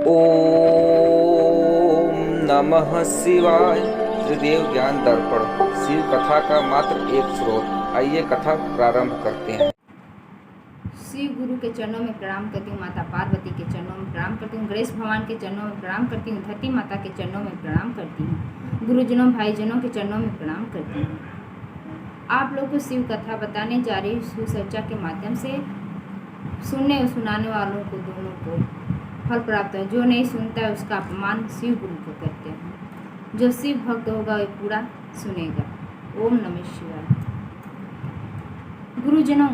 ओम नमः शिवाय। त्रिदेव ज्ञान दर्पण शिव कथा का मात्र एक स्रोत। आइए कथा प्रारंभ करते हैं। शिव गुरु के चरणों में प्रणाम करती हूँ। माता पार्वती के चरणों में प्रणाम करती हूँ। गणेश भगवान के चरणों में प्रणाम करती हूँ। धरती माता के चरणों में प्रणाम करती हूँ। गुरुजनों भाईजनों के चरणों में प्रणाम करती हूँ। आप लोग को शिव कथा बताने जा रही शिव चर्चा के माध्यम से सुनने और सुनाने वालों को दोनों को फल प्राप्त है। जो नहीं सुनता है उसका अपमान शिव गुरु को करते हैं। जो शिव भक्त होगा वह पूरा सुनेगा। ओम नमः शिवाय। गुरुजनों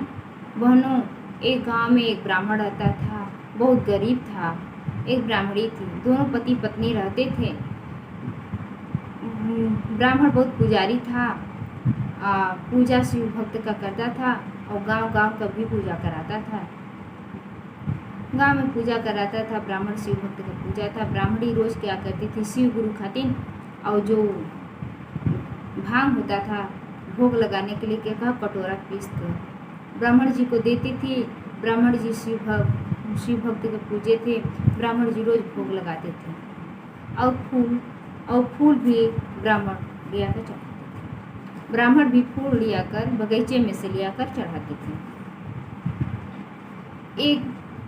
बहनों, एक गांव में एक ब्राह्मण रहता था। बहुत गरीब था। एक ब्राह्मणी थी। दोनों पति पत्नी रहते थे। ब्राह्मण बहुत पुजारी था। पूजा शिव भक्त का करता था और गांव-गांव का भी पूजा कराता था। गांव में पूजा कराता था। ब्राह्मण शिव भक्त का पूजा था। ब्राह्मणी रोज क्या करती थी, शिव गुरु खातिर और जो भांग होता था भोग लगाने के लिए क्या कहा, कटोरा पीस कर ब्राह्मण जी को देती थी। ब्राह्मण जी शिव भक्त के पूजे थे। ब्राह्मण जी रोज भोग लगाते थे और फूल भी ब्राह्मण लिया कर चढ़ाते थे। ब्राह्मण भी फूल लिया कर बगीचे में से लिया कर चढ़ाते थे।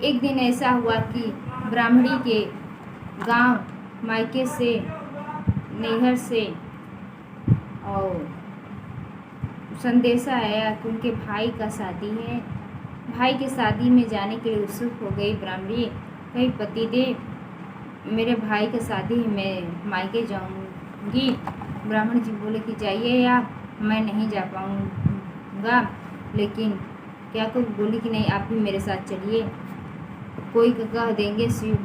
एक दिन ऐसा हुआ कि ब्राह्मणी के गांव मायके से नैहर से और संदेशा आया कि उनके भाई का शादी है। भाई के शादी में जाने के लिए उत्सुक हो गई ब्राह्मणी। कहीं पति दे, मेरे भाई का शादी है, मैं मायके जाऊंगी। ब्राह्मण जी बोले कि जाइए आप, मैं नहीं जा पाऊंगा। लेकिन क्या को बोली कि नहीं, आप भी मेरे साथ चलिए। कोई कह देंगे शिव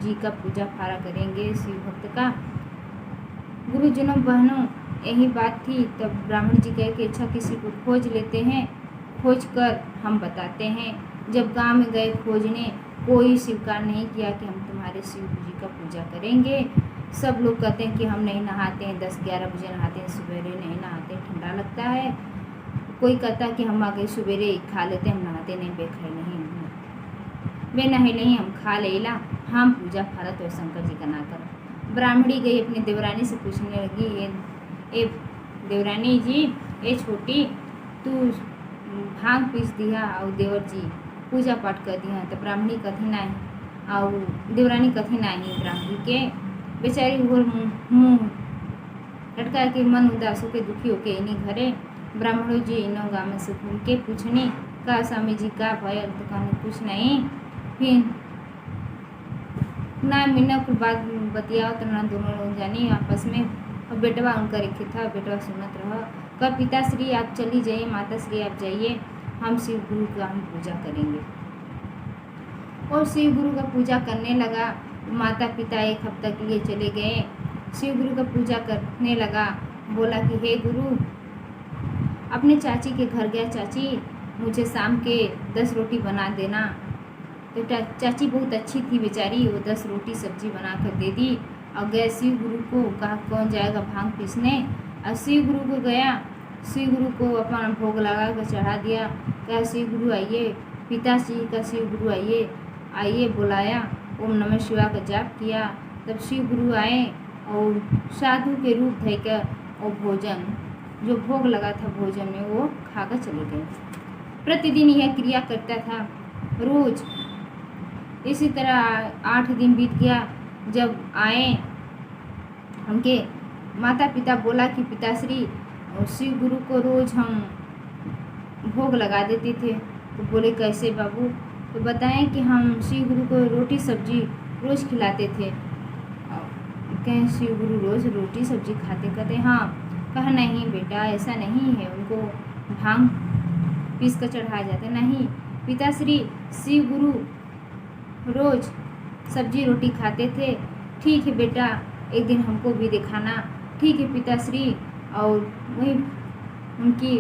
जी का पूजा फारा करेंगे, शिव भक्त का। गुरुजनों बहनों, यही बात थी। तब ब्राह्मण जी कहे कि अच्छा किसी को खोज लेते हैं, खोज कर हम बताते हैं। जब गांव में गए खोजने, कोई स्वीकार नहीं किया कि हम तुम्हारे शिव जी का पूजा करेंगे। सब लोग कहते हैं कि हम नहीं नहाते हैं, 10-11 बजे नहाते हैं, सवेरे नहीं नहाते, ठंडा लगता है। कोई कहता है कि हम आगे सवेरे खा लेते, हम नहाते नहीं, बेखाए नहीं, बेनहे नहीं, हम खा लेला, हम पूजा फारा तो शंकर जी का ना कर। ब्राह्मणी गई अपनी देवरानी से पूछने लगी, ए देवरानी जी, ए छोटी, तू भांग पीस दिया और देवर जी पूजा पाठ कर दिया। तो ब्राह्मणी कथी नहीं और देवरानी कथी नहीं। ब्राह्मणी के बेचारी मुँह लटका के मन उदास होके दुखी होके इन्हीं घरे ब्राह्मणों जी इन्हों गाँव में से घूम के पूछनी का स्वामी जी का भय, तो कहने कुछ नहीं। फिर ना मीना कुछ बात बतियाओ तो ना दोनों लोग जानी आपस में। और बेटवा उनका रखे था, बेटवा सुनत रहा। कब पिताश्री आप चली जाइए, माताश्री आप जाइए, हम शिव गुरु का हम पूजा करेंगे। और शिव गुरु का पूजा करने लगा। माता पिता एक हफ्ता के लिए चले गए। शिव गुरु का पूजा करने लगा। बोला कि हे गुरु, अपने चाची के घर गया, चाची मुझे शाम के 10 रोटी बना देना। तो चाची बहुत अच्छी थी बेचारी, वो 10 रोटी सब्जी बना कर दे दी और गए शिव गुरु को। कहा कौन जाएगा भांग पीसने। और शिव गुरु को गया, शिव गुरु को अपना भोग लगा कर चढ़ा दिया। कहा शिव गुरु आइए, पिताश्री का शिव गुरु आइए बुलाया। ओम नमः शिवाय का जाप किया। तब शिव गुरु आए और साधु के रूप धरकर और भोजन जो भोग लगा था भोजन में वो खाकर चले गए। प्रतिदिन यह क्रिया करता था रोज। इसी तरह 8 दिन बीत गया। जब आए उनके माता पिता बोला कि पिताश्री, शिव गुरु को रोज हम भोग लगा देते थे। तो बोले कैसे बाबू। तो बताएं कि हम शिव गुरु को रोटी सब्जी रोज खिलाते थे। कहें शिव गुरु रोज रोटी सब्जी खाते? कहते हाँ। कहा नहीं बेटा, ऐसा नहीं है, उनको भांग पीस कर चढ़ाया जाता नहीं। पिताश्री, शिव गुरु रोज सब्जी रोटी खाते थे। ठीक है बेटा, एक दिन हमको भी दिखाना। ठीक है पिताश्री। और वही उनकी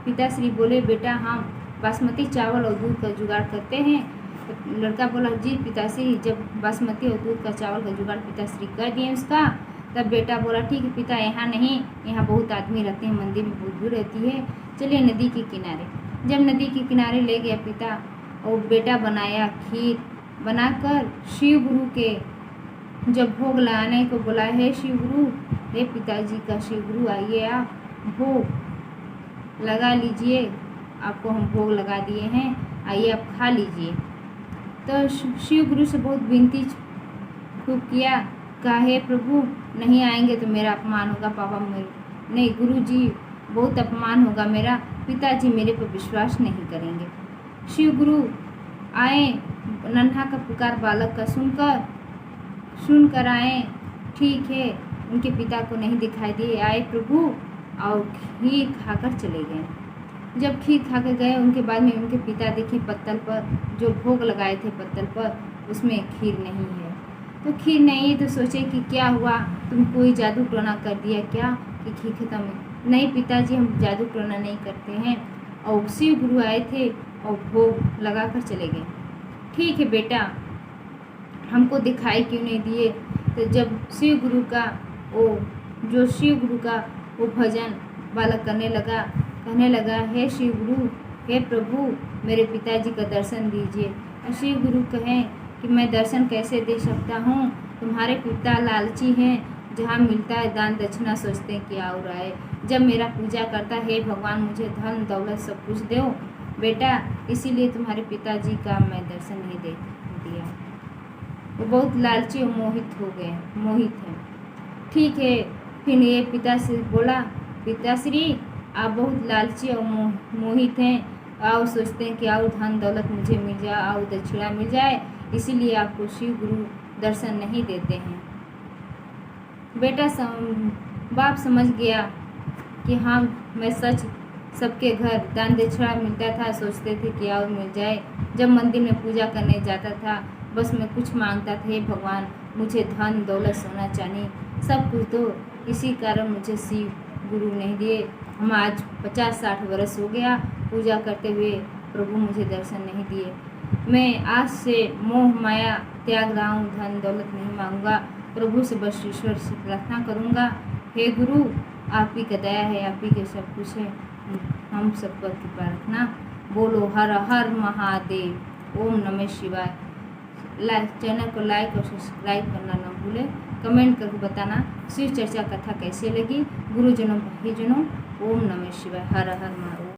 पिताश्री बोले बेटा हम बासमती चावल और दूध का जुगाड़ करते हैं। तो लड़का बोला जी पिताश्री। जब बासमती और दूध का चावल का जुगाड़ पिताश्री कर दिए उसका, तब बेटा बोला ठीक है पिता, यहाँ नहीं, यहाँ बहुत आदमी रहते हैं, मंदिर में बहुत भीड़ रहती है, चलिए नदी के किनारे। जब नदी के किनारे ले गया पिता और बेटा बनाया खीर बनाकर शिव गुरु के जब भोग लगाने को बोला, हे शिव गुरु, हे पिताजी का शिव गुरु, आइए आप भोग लगा लीजिए, आपको हम भोग लगा दिए हैं, आइए आप खा लीजिए। तो शिव गुरु से बहुत विनती खूब किया, कहा हे प्रभु नहीं आएंगे तो मेरा अपमान होगा, पापा मेरे नहीं, गुरु जी बहुत अपमान होगा मेरा, पिताजी मेरे पर विश्वास नहीं करेंगे। शिव गुरु आए, नन्हा का पुकार बालक का सुनकर आए, ठीक है, उनके पिता को नहीं दिखाई दिए, आए प्रभु और खीर खाकर चले गए। जब खीर खाकर गए उनके बाद में उनके पिता देखे पत्तल पर जो भोग लगाए थे पत्तल पर, उसमें खीर नहीं है। तो खीर नहीं है तो सोचे कि क्या हुआ, तुम कोई जादू टोना कर दिया क्या कि खीर खत्म है? नहीं पिताजी, हम जादू टोना नहीं करते हैं। और शिव गुरु आए थे और भोग लगा कर चले गए। ठीक है बेटा, हमको दिखाई क्यों नहीं दिए? तो जब शिव गुरु का वो भजन बालक करने लगा, कहने लगा, हे शिव गुरु, हे प्रभु, मेरे पिताजी का दर्शन दीजिए। और शिव गुरु कहें कि मैं दर्शन कैसे दे सकता हूँ, तुम्हारे पिता लालची हैं, जहाँ मिलता है दान दक्षिणा सोचते हैं कि और आए। जब मेरा पूजा करता है, हे भगवान मुझे धन दौलत सब कुछ दो बेटा, इसीलिए तुम्हारे पिताजी का मैं दर्शन नहीं दे दिया। वो बहुत लालची और मोहित है। ठीक है, फिर ये पिता से बोला, पिताश्री आप बहुत लालची और मोहित हैं, और सोचते हैं कि और धन दौलत मुझे मिल जाए और दक्षिणा मिल जाए, इसीलिए आपको शिव गुरु दर्शन नहीं देते हैं। बेटा बाप समझ गया कि हाँ, मैं सच सबके घर दान दक्षिणा मिलता था, सोचते थे कि और मिल जाए। जब मंदिर में पूजा करने जाता था, बस मैं कुछ मांगता था, हे भगवान मुझे धन दौलत सोना चांदी सब कुछ दो, इसी कारण मुझे शिव गुरु नहीं दिए। हम आज 50-60 वर्ष हो गया पूजा करते हुए, प्रभु मुझे दर्शन नहीं दिए। मैं आज से मोह माया त्याग रहा हूँ, धन दौलत नहीं मांगूंगा, प्रभु से बस ईश्वर से प्रार्थना करूँगा, हे गुरु आप ही का दया है, आप ही के सब कुछ है, हम सब पर कृपा रखना। बोलो हर हर महादेव, ओम नमः शिवाय। चैनल को लाइक और सब्सक्राइब करना न भूलें, कमेंट करके बताना शिव चर्चा कथा कैसे लगी। गुरुजनों भाईजनों, ओम नमः शिवाय, हर हर महादेव।